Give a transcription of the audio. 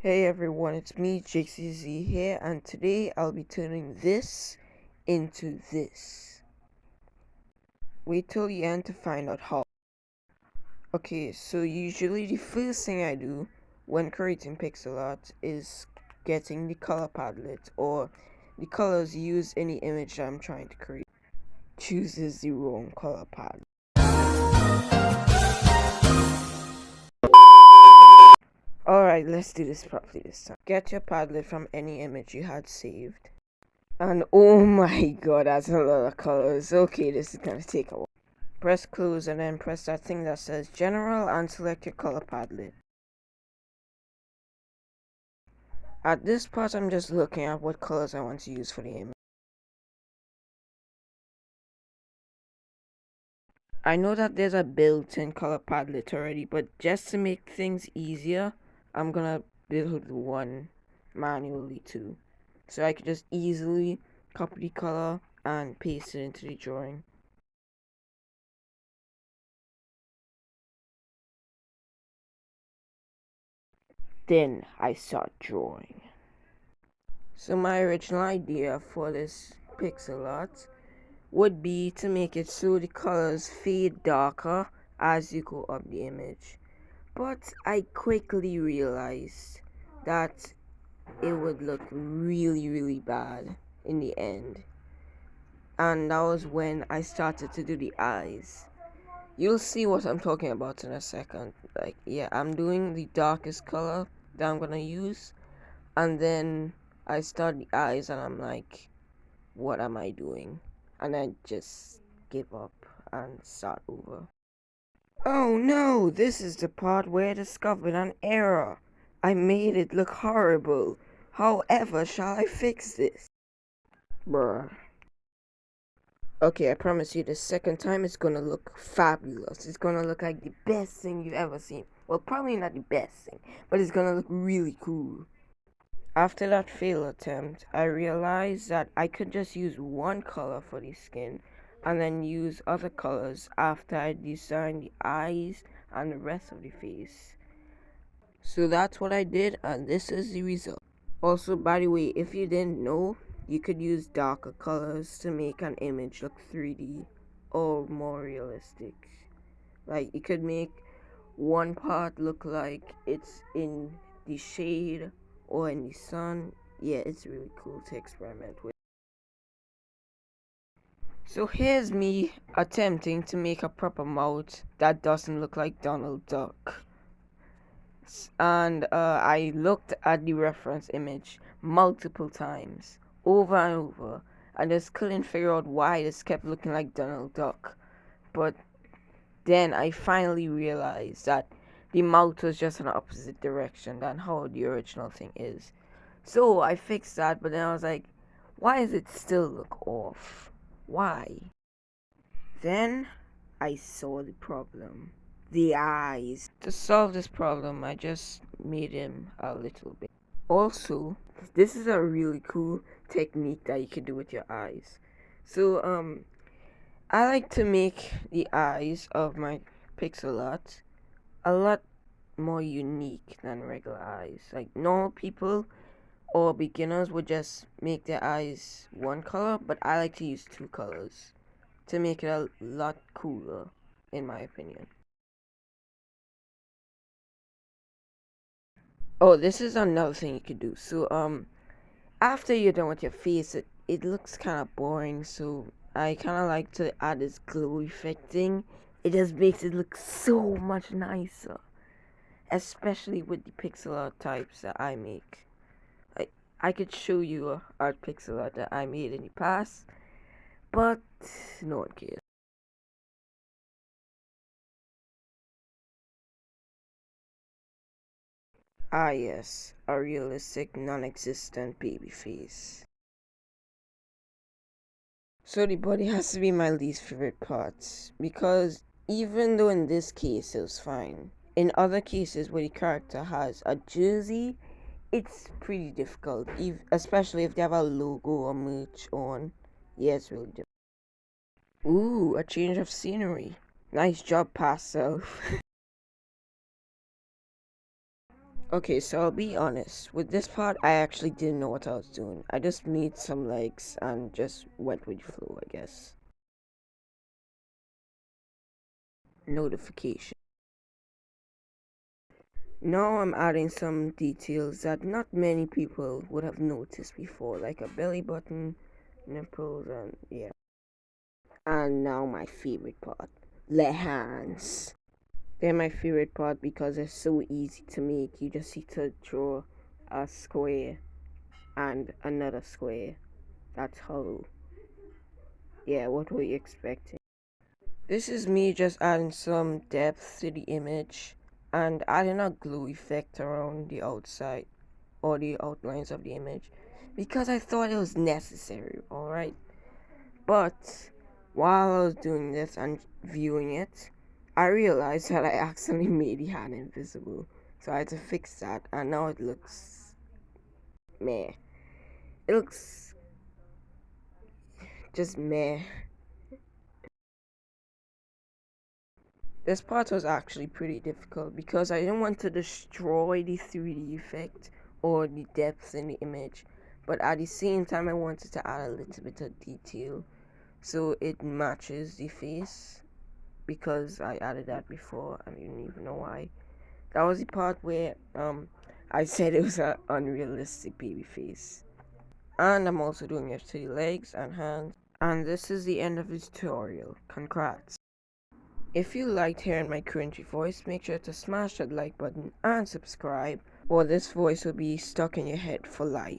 Hey everyone, it's me, JCZ here, and today I'll be turning this into this. Wait till the end to find out how. Okay, so usually the first thing I do when creating pixel art is getting the color palette or the colors used in the image that I'm trying to create. Chooses the wrong color palette. Alright, let's do this properly this time. Get your palette from any image you had saved. And oh my god, that's a lot of colors. Okay, this is gonna take a while. Press close and then press that thing that says general and select your color palette. At this part, I'm just looking at what colors I want to use for the image. I know that there's a built-in color palette already, but just to make things easier, I'm gonna build one manually too. So I can just easily copy the color and paste it into the drawing. Then I start drawing. So my original idea for this pixel art would be to make it so the colors fade darker as you go up the image. But I quickly realized that it would look really bad in the end. And that was when I started to do the eyes. You'll see what I'm talking about in a second. Like, yeah, I'm doing the darkest color that I'm gonna use. And then I start the eyes and I'm like, what am I doing? And I just give up and start over. Oh no, this is the part where I discovered an error. I made it look horrible. However, shall I fix this? Bruh. Okay, I promise you the second time it's gonna look fabulous. It's gonna look like the best thing you've ever seen. Well, probably not the best thing, but it's gonna look really cool. After that failed attempt, I realized that I could just use one color for the skin and then use other colors after I designed the eyes and the rest of the face. So that's what I did, and this is the result. Also, by the way, if you didn't know, you could use darker colors to make an image look 3D or more realistic. Like, you could make one part look like it's in the shade or in the sun. Yeah, it's really cool to experiment with. So here's me attempting to make a proper mouth that doesn't look like Donald Duck. And I looked at the reference image multiple times, over and over, and just couldn't figure out why this kept looking like Donald Duck. But then I finally realized that the mouth was just in the opposite direction than how the original thing is. So I fixed that, but then I was like, why does it still look off? Why? Then I saw the problem. The eyes. To solve this problem, I just made him a little bit. Also, this is a really cool technique that you can do with your eyes. So, I like to make the eyes of my pixel art a lot more unique than regular eyes. Like, normal people or beginners would just make their eyes one color, but I like to use two colors to make it a lot cooler, in my opinion. Oh, this is another thing you could do. So, after you're done with your face, it looks kind of boring, so I kind of like to add this glow effect thing. It just makes it look so much nicer, especially with the pixel art types that I make. I could show you a art pixel art that I made in the past, but no one cares. Ah yes, a realistic, non-existent baby face. So the body has to be my least favorite part, because even though in this case it was fine, in other cases where the character has a jersey, it's pretty difficult, especially if they have a logo or merch on. Yeah, it's really difficult. Ooh, a change of scenery. Nice job, past self. Okay, so I'll be honest. With this part, I actually didn't know what I was doing. I just made some legs and just went with the flow, I guess. Notification. Now I'm adding some details that not many people would have noticed before, like a belly button, nipples, and yeah. And now my favorite part, the hands. They're my favorite part because they're so easy to make. You just need to draw a square and another square. That's hollow. Yeah, what were you expecting? This is me just adding some depth to the image and adding a glue effect around the outside or the outlines of the image because I thought it was necessary, alright? But while I was doing this and viewing it, I realized that I accidentally made the hand invisible. So I had to fix that, and now it looks meh. It looks just meh. This part was actually pretty difficult because I didn't want to destroy the 3D effect or the depth in the image, but at the same time I wanted to add a little bit of detail so it matches the face because I added that before. I didn't even know why. That was the part where I said it was an unrealistic baby face. And I'm also doing it to the legs and hands. And this is the end of the tutorial. Congrats. If you liked hearing my cringy voice, make sure to smash that like button and subscribe, or this voice will be stuck in your head for life.